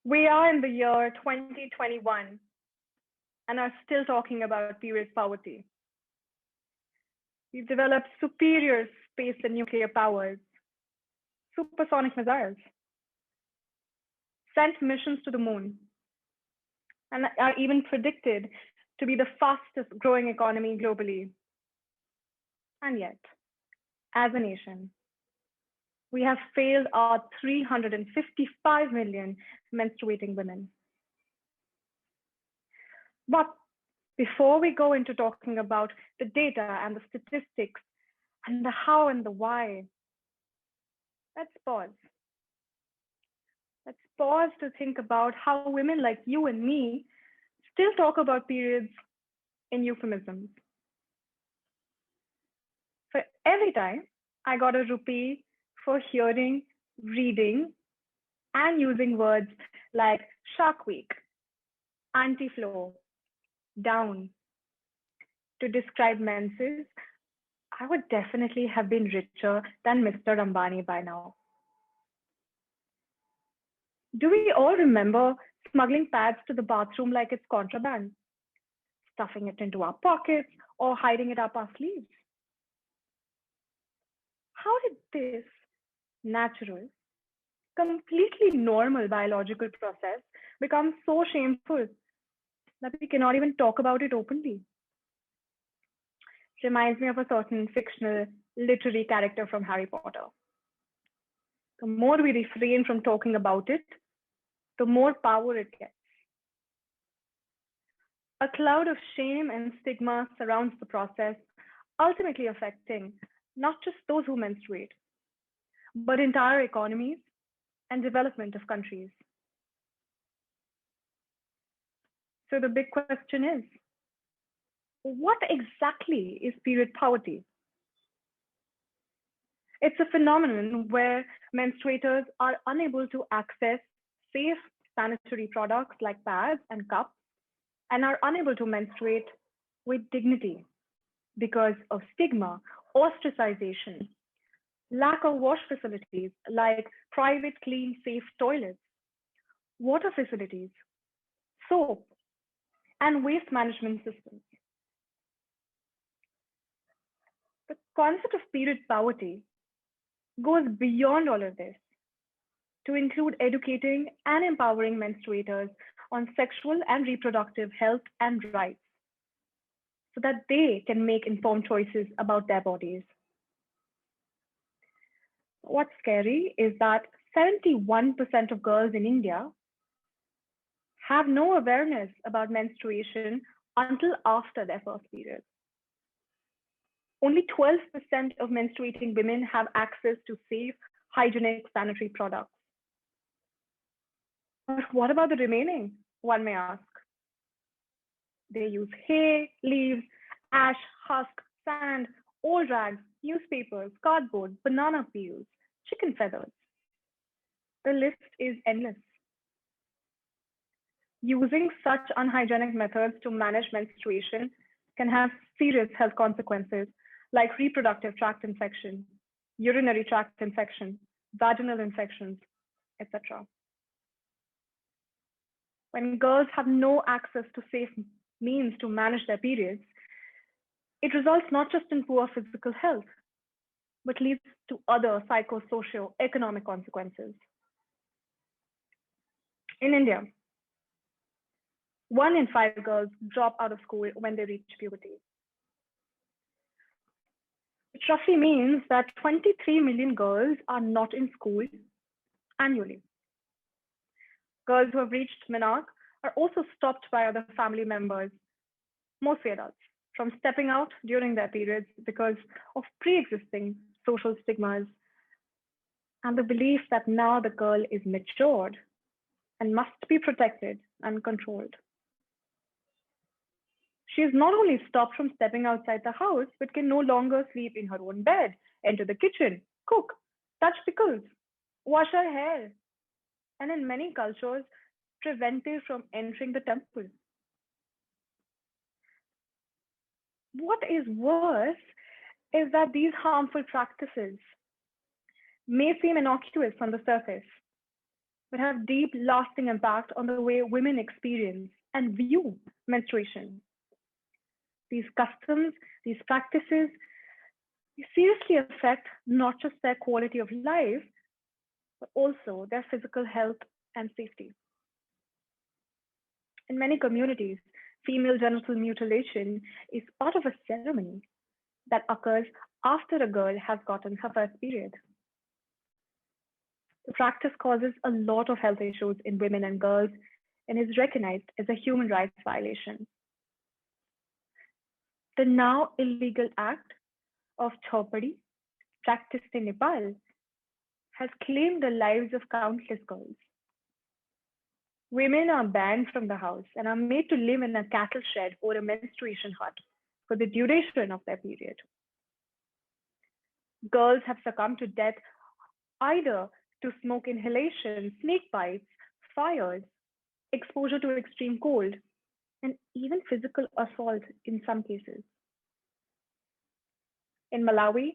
We are in the year 2021 and are still talking about period poverty. We've developed superior space and nuclear powers, supersonic missiles, sent missions to the moon, and are even predicted to be the fastest growing economy globally. And yet, as a nation, we have failed our 355 million menstruating women. But before we go into talking about the data and the statistics and the how and the why, let's pause. Let's pause to think about how women like you and me still talk about periods in euphemisms. For every time I got a rupee for hearing, reading, and using words like Shark Week, anti-flow, down to describe menses, I would definitely have been richer than Mr. Ambani by now. Do we all remember smuggling pads to the bathroom like it's contraband, stuffing it into our pockets, or hiding it up our sleeves? How did this natural, completely normal biological process become so shameful that we cannot even talk about it openly? Reminds me of a certain fictional literary character from Harry Potter. The more we refrain from talking about it, the more power it gets. A cloud of shame and stigma surrounds the process, ultimately affecting not just those who menstruate, but entire economies and development of countries. So the big question is, what exactly is period poverty? It's a phenomenon where menstruators are unable to access safe sanitary products like pads and cups and are unable to menstruate with dignity because of stigma, ostracization, lack of wash facilities like private, clean, safe toilets, water facilities, soap, and waste management systems. The concept of period poverty goes beyond all of this to include educating and empowering menstruators on sexual and reproductive health and rights so that they can make informed choices about their bodies. What's scary is that 71% of girls in India have no awareness about menstruation until after their first period. Only 12% of menstruating women have access to safe, hygienic sanitary products. But what about the remaining, one may ask? They use hay, leaves, ash, husk, sand, old rags, newspapers, cardboard, banana peels, chicken feathers. The list is endless. Using such unhygienic methods to manage menstruation can have serious health consequences like reproductive tract infection, urinary tract infection, vaginal infections, etc. When girls have no access to safe means to manage their periods, it results not just in poor physical health, but leads to other psychosocial economic consequences. In India, 1 in 5 girls drop out of school when they reach puberty. Which roughly means that 23 million girls are not in school annually. Girls who have reached menarche are also stopped by other family members, mostly adults, from stepping out during their periods because of pre-existing social stigmas and the belief that now the girl is matured and must be protected and controlled. She is not only stopped from stepping outside the house, but can no longer sleep in her own bed, enter the kitchen, cook, touch pickles, wash her hair, and in many cultures, prevented from entering the temple. What is worse is that these harmful practices may seem innocuous on the surface, but have deep, lasting impact on the way women experience and view menstruation. These customs, these practices, they seriously affect not just their quality of life, but also their physical health and safety. In many communities, female genital mutilation is part of a ceremony that occurs after a girl has gotten her first period. The practice causes a lot of health issues in women and girls and is recognized as a human rights violation. The now illegal act of chhaupadi, practiced in Nepal, has claimed the lives of countless girls. Women are banned from the house and are made to live in a cattle shed or a menstruation hut for the duration of their period. Girls have succumbed to death either to smoke inhalation, snake bites, fires, exposure to extreme cold, and even physical assault in some cases. In Malawi,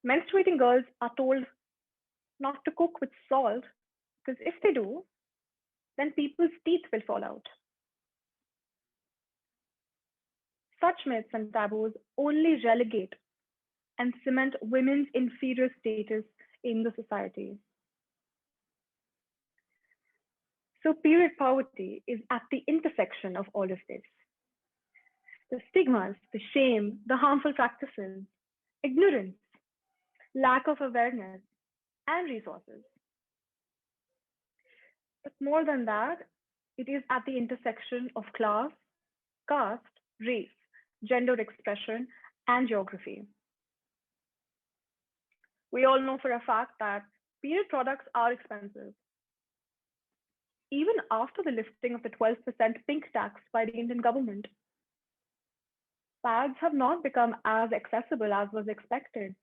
menstruating girls are told not to cook with salt because if they do, then people's teeth will fall out. Such myths and taboos only relegate and cement women's inferior status in the society. So, period poverty is at the intersection of all of this. The stigmas, the shame, the harmful practices, ignorance, lack of awareness, and resources. But more than that, it is at the intersection of class, caste, race, gender expression, and geography. We all know for a fact that period products are expensive. Even after the lifting of the 12% pink tax by the Indian government, pads have not become as accessible as was expected.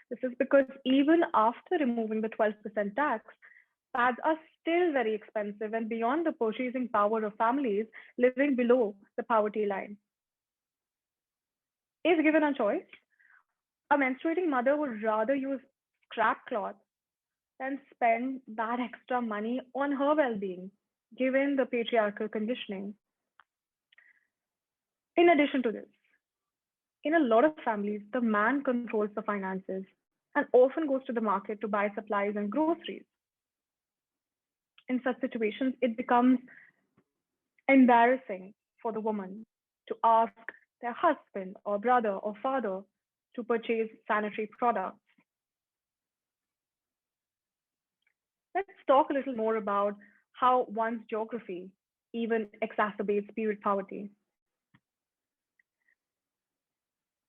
This is because even after removing the 12% tax, pads are still very expensive and beyond the purchasing power of families living below the poverty line. If given a choice, a menstruating mother would rather use scrap cloth than spend that extra money on her well-being, given the patriarchal conditioning. In addition to this, in a lot of families, the man controls the finances and often goes to the market to buy supplies and groceries. In such situations, it becomes embarrassing for the woman to ask their husband or brother or father to purchase sanitary products. Let's talk a little more about how one's geography even exacerbates period poverty.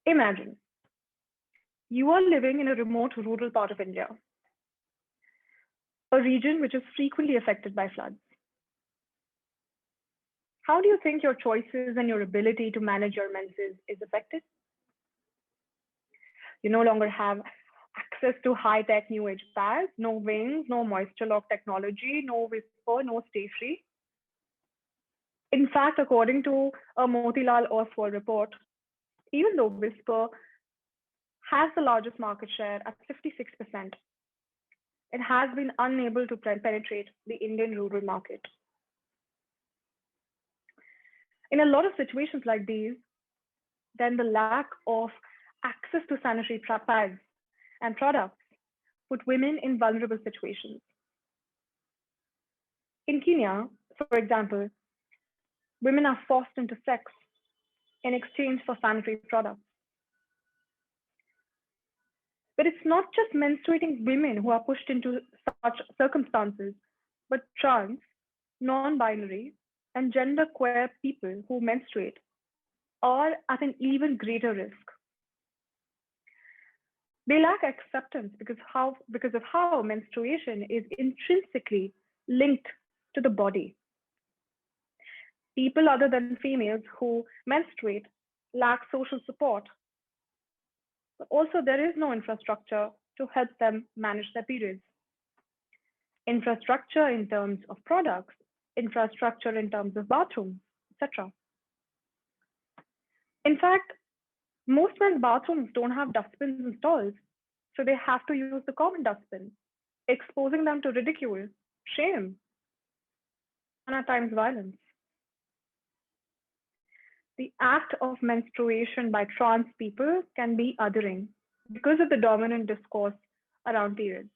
Imagine you are living in a remote rural part of India, a region which is frequently affected by floods. How do you think your choices and your ability to manage your menses is affected? You no longer have access to high-tech new age pads, no wings, no moisture lock technology, no whisper, no stay free. In fact, according to a Motilal Oswal report, even though Whisper has the largest market share at 56%, it has been unable to penetrate the Indian rural market. In a lot of situations like these, then the lack of access to sanitary pads and products put women in vulnerable situations. In Kenya, for example, women are forced into sex in exchange for sanitary products. But it's not just menstruating women who are pushed into such circumstances, but trans, non-binary, and genderqueer people who menstruate are at an even greater risk. They lack acceptance because of how menstruation is intrinsically linked to the body. People other than females who menstruate lack social support, but also there is no infrastructure to help them manage their periods. Infrastructure in terms of products, infrastructure in terms of bathrooms, etc. In fact, most men's bathrooms don't have dustbins installed, so they have to use the common dustbin, exposing them to ridicule, shame, and at times violence. The act of menstruation by trans people can be othering because of the dominant discourse around periods.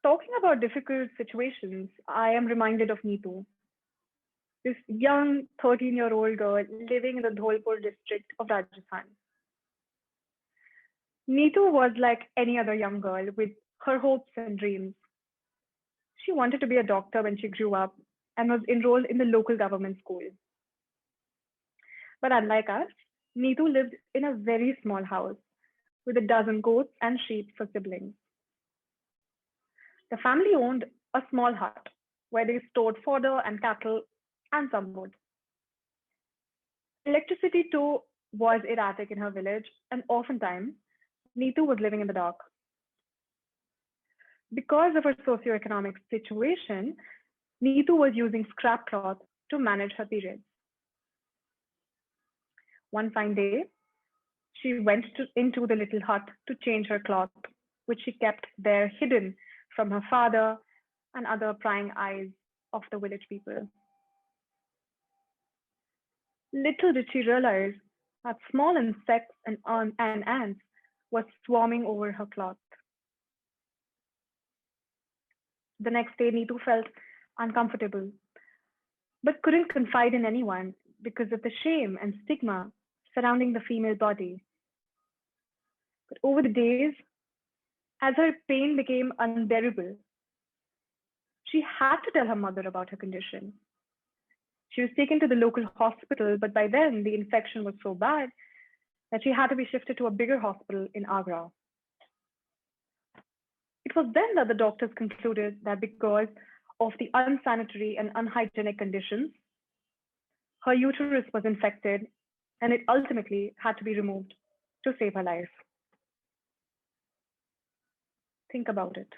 Talking about difficult situations, I am reminded of Neetu, this young 13-year-old girl living in the Dholpur district of Rajasthan. Neetu was like any other young girl with her hopes and dreams. She wanted to be a doctor when she grew up and was enrolled in the local government school. But unlike us, Neetu lived in a very small house with a dozen goats and sheep for siblings. The family owned a small hut where they stored fodder and cattle and some wood. Electricity too was erratic in her village, and oftentimes Neetu was living in the dark. Because of her socioeconomic situation, Neetu was using scrap cloth to manage her periods. One fine day, she went into the little hut to change her cloth, which she kept there hidden from her father and other prying eyes of the village people. Little did she realize that small insects and ants were swarming over her cloth. The next day, Neetu felt uncomfortable, but couldn't confide in anyone because of the shame and stigma surrounding the female body. But over the days, as her pain became unbearable, she had to tell her mother about her condition. She was taken to the local hospital, but by then the infection was so bad that she had to be shifted to a bigger hospital in Agra. It was then that the doctors concluded that because of the unsanitary and unhygienic conditions, her uterus was infected and it ultimately had to be removed to save her life. Think about it.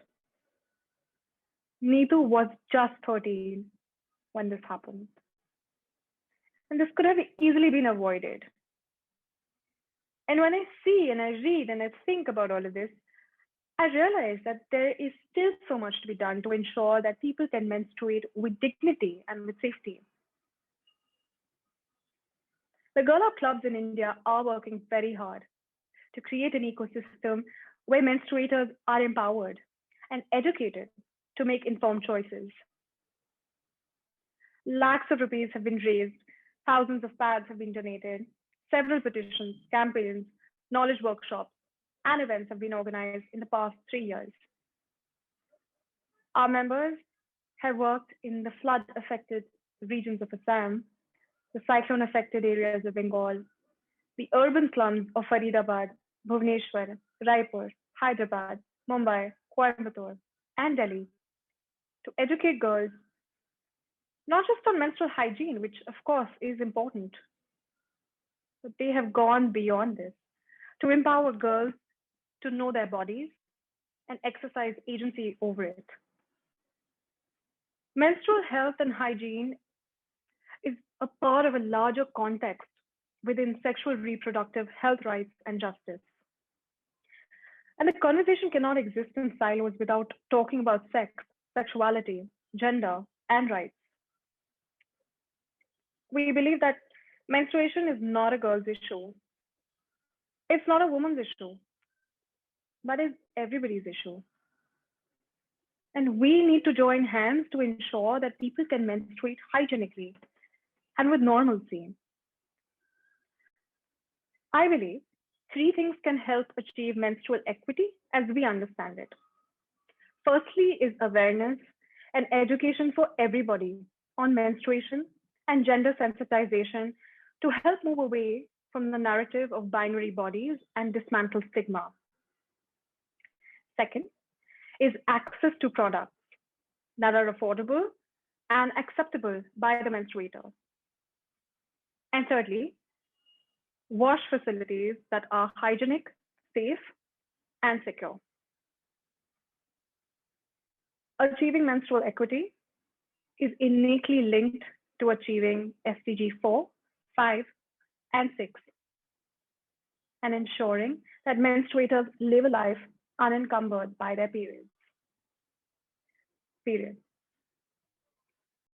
Neetu was just 13 when this happened. And this could have easily been avoided. And when I see and I read and I think about all of this, I realize that there is still so much to be done to ensure that people can menstruate with dignity and with safety. The Girl Up clubs in India are working very hard to create an ecosystem where menstruators are empowered and educated to make informed choices. Lakhs of rupees have been raised, thousands of pads have been donated, several petitions, campaigns, knowledge workshops, and events have been organized in the past 3 years. Our members have worked in the flood-affected regions of Assam, the cyclone-affected areas of Bengal, the urban slums of Faridabad, Bhubaneswar, Raipur, Hyderabad, Mumbai, Coimbatore, and Delhi to educate girls, not just on menstrual hygiene, which of course is important, but they have gone beyond this to empower girls to know their bodies and exercise agency over it. Menstrual health and hygiene is a part of a larger context within sexual reproductive health rights and justice. And the conversation cannot exist in silos without talking about sex, sexuality, gender, and rights. We believe that menstruation is not a girl's issue. It's not a woman's issue, but it's everybody's issue. And we need to join hands to ensure that people can menstruate hygienically and with normalcy. I believe three things can help achieve menstrual equity as we understand it. Firstly is awareness and education for everybody on menstruation and gender sensitization to help move away from the narrative of binary bodies and dismantle stigma. Second is access to products that are affordable and acceptable by the menstruator. And thirdly, wash facilities that are hygienic, safe, and secure. Achieving menstrual equity is innately linked to achieving SDG 4, 5, and 6. and ensuring that menstruators live a life unencumbered by their periods. Period.